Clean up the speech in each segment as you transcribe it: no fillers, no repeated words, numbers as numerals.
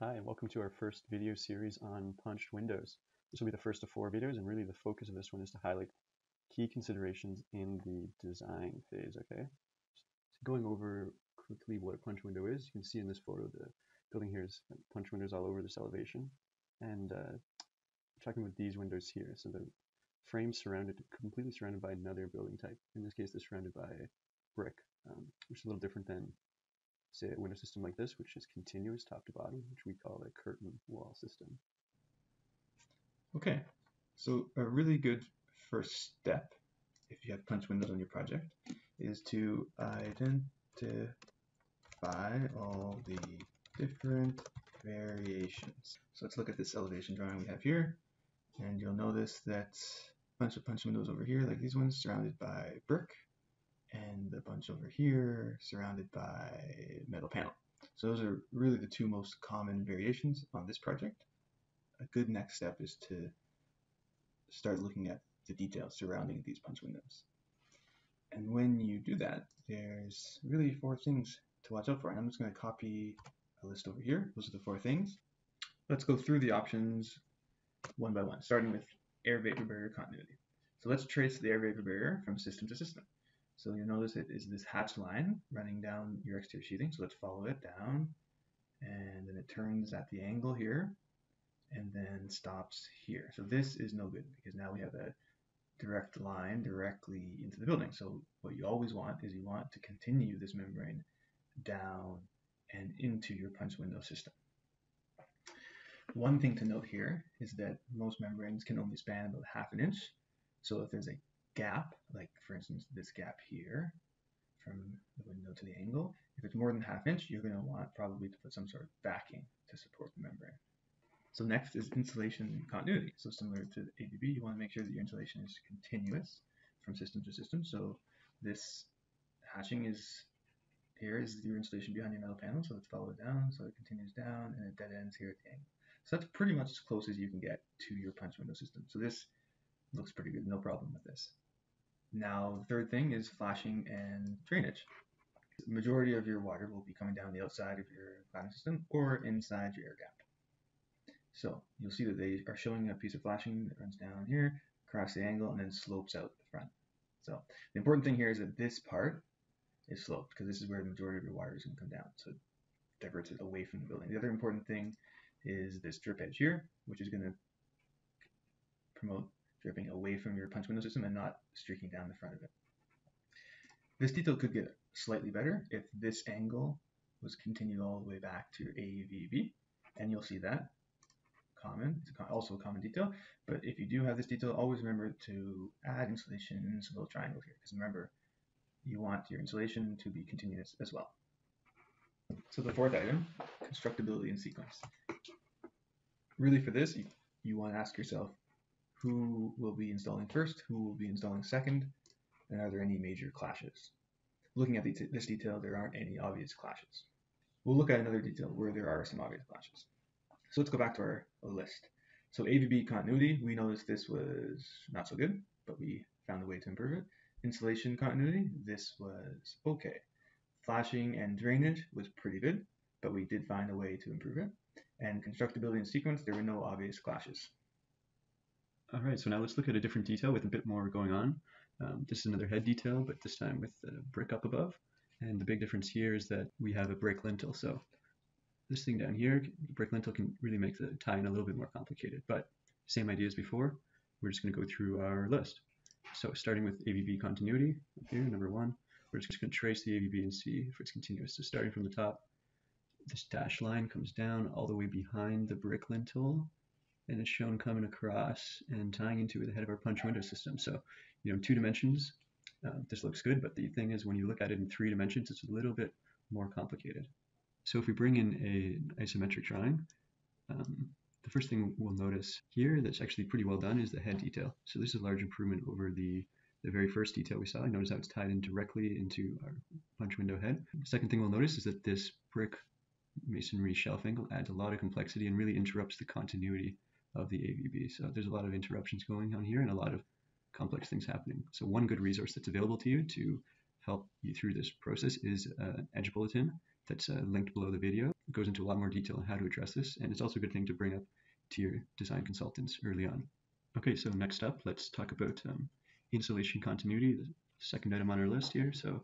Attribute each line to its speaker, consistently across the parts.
Speaker 1: Hi, and welcome to our first video series on punched windows. This will be the first of 4 videos, and really the focus of this one is to highlight key considerations in the design phase, okay? So going over quickly what a punch window is, you can see in this photo the building here is punch windows all over this elevation. And talking about these windows here, so the frame completely surrounded by another building type. In this case, they're surrounded by brick, which is a little different than say a window system like this, which is continuous top to bottom, which we call a curtain wall system.
Speaker 2: Okay, so a really good first step, if you have punch windows on your project, is to identify all the different variations. So let's look at this elevation drawing we have here, and you'll notice that a bunch of punch windows over here, like these ones, surrounded by brick, and a bunch over here surrounded by metal panel. So those are really the two most common variations on this project. A good next step is to start looking at the details surrounding these punch windows. And when you do that, there's really 4 things to watch out for. And I'm just going to copy a list over here. Those are the 4 things. Let's go through the options one by one, starting with air vapor barrier continuity. So let's trace the air vapor barrier from system to system. So you'll notice it is this hatched line running down your exterior sheathing. So let's follow it down, and then it turns at the angle here, and then stops here. So this is no good because now we have a direct line directly into the building. So what you always want is you want to continue this membrane down and into your punch window system. One thing to note here is that most membranes can only span about ½ inch. So if there's a gap, like for instance this gap here from the window to the angle, if it's more than ½ inch, you're going to want probably to put some sort of backing to support the membrane. So next is insulation continuity. So similar to the ABB, you want to make sure that your insulation is continuous from system to system. So this hatching is here is your insulation behind your metal panel. So let's follow it down. So it continues down and it dead ends here at the angle. So that's pretty much as close as you can get to your punch window system. So this looks pretty good, no problem with this. Now, the third thing is flashing and drainage. The majority of your water will be coming down the outside of your cladding system or inside your air gap. So you'll see that they are showing a piece of flashing that runs down here, across the angle, and then slopes out the front. So the important thing here is that this part is sloped because this is where the majority of your water is going to come down. So it diverts it away from the building. The other important thing is this drip edge here, which is going to promote dripping away from your punch window system and not streaking down the front of it. This detail could get slightly better if this angle was continued all the way back to your AVB, and you'll see that common. It's also a common detail, but if you do have this detail, always remember to add insulation in this little triangle here, because remember, you want your insulation to be continuous as well. So the fourth item, constructability in sequence. Really for this, you want to ask yourself, who will be installing first, who will be installing second, and are there any major clashes? Looking at this detail, there aren't any obvious clashes. We'll look at another detail where there are some obvious clashes. So let's go back to our list. So AVB continuity, we noticed this was not so good, but we found a way to improve it. Insulation continuity, this was okay. Flashing and drainage was pretty good, but we did find a way to improve it. And constructability in sequence, there were no obvious clashes.
Speaker 1: All right, so now let's look at a different detail with a bit more going on. This is another head detail, but this time with the brick up above. And the big difference here is that we have a brick lintel. So this thing down here, the brick lintel can really make the tie-in a little bit more complicated, but same idea as before. We're just going to go through our list. So starting with AVB continuity up here, number 1, we're just going to trace the AVB and see if it's continuous. So starting from the top, this dashed line comes down all the way behind the brick lintel, and it's shown coming across and tying into the head of our punch window system. So, 2 dimensions, this looks good, but the thing is when you look at it in 3 dimensions, it's a little bit more complicated. So if we bring in an isometric drawing, the first thing we'll notice here that's actually pretty well done is the head detail. So this is a large improvement over the very first detail we saw. Notice how it's tied in directly into our punch window head. The second thing we'll notice is that this brick masonry shelf angle adds a lot of complexity and really interrupts the continuity of the AVB. So there's a lot of interruptions going on here and a lot of complex things happening. So one good resource that's available to you to help you through this process is an edge bulletin that's linked below the video. goes into a lot more detail on how to address this, and it's also a good thing to bring up to your design consultants early on. Okay, so next up, let's talk about insulation continuity, the second item on our list here. So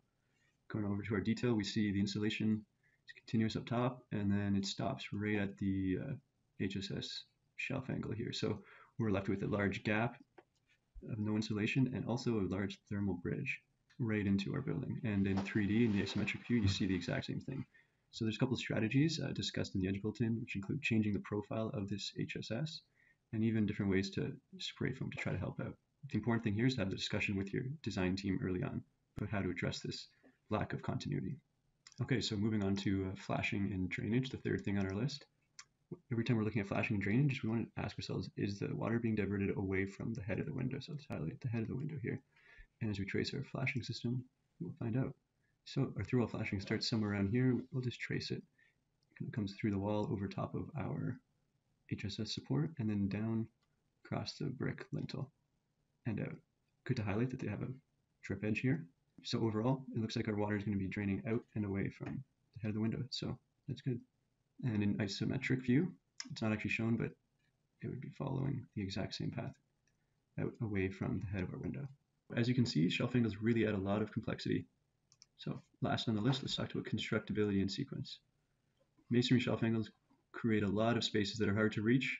Speaker 1: going over to our detail, we see the insulation is continuous up top, and then it stops right at the HSS shelf angle here. So we're left with a large gap of no insulation and also a large thermal bridge right into our building. And in 3D, in the isometric view, you see the exact same thing. So there's a couple of strategies discussed in the edge bulletin, which include changing the profile of this HSS and even different ways to spray foam to try to help out. The important thing here is to have the discussion with your design team early on about how to address this lack of continuity. Okay, so moving on to flashing and drainage, the third thing on our list. Every time we're looking at flashing and drainage, we want to ask ourselves, is the water being diverted away from the head of the window? So let's highlight the head of the window here. And as we trace our flashing system, we'll find out. So our through-wall flashing starts somewhere around here. We'll just trace it. It comes through the wall over top of our HSS support and then down across the brick lintel and out. Good to highlight that they have a drip edge here. So overall, it looks like our water is going to be draining out and away from the head of the window. So that's good. And in isometric view, it's not actually shown, but it would be following the exact same path out away from the head of our window. As you can see, shelf angles really add a lot of complexity. So last on the list, let's talk about constructability in sequence. Masonry shelf angles create a lot of spaces that are hard to reach,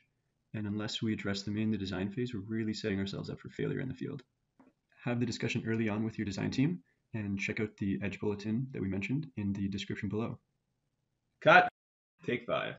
Speaker 1: and unless we address them in the design phase, we're really setting ourselves up for failure in the field. Have the discussion early on with your design team, and check out the edge bulletin that we mentioned in the description below.
Speaker 2: Cut. Take 5.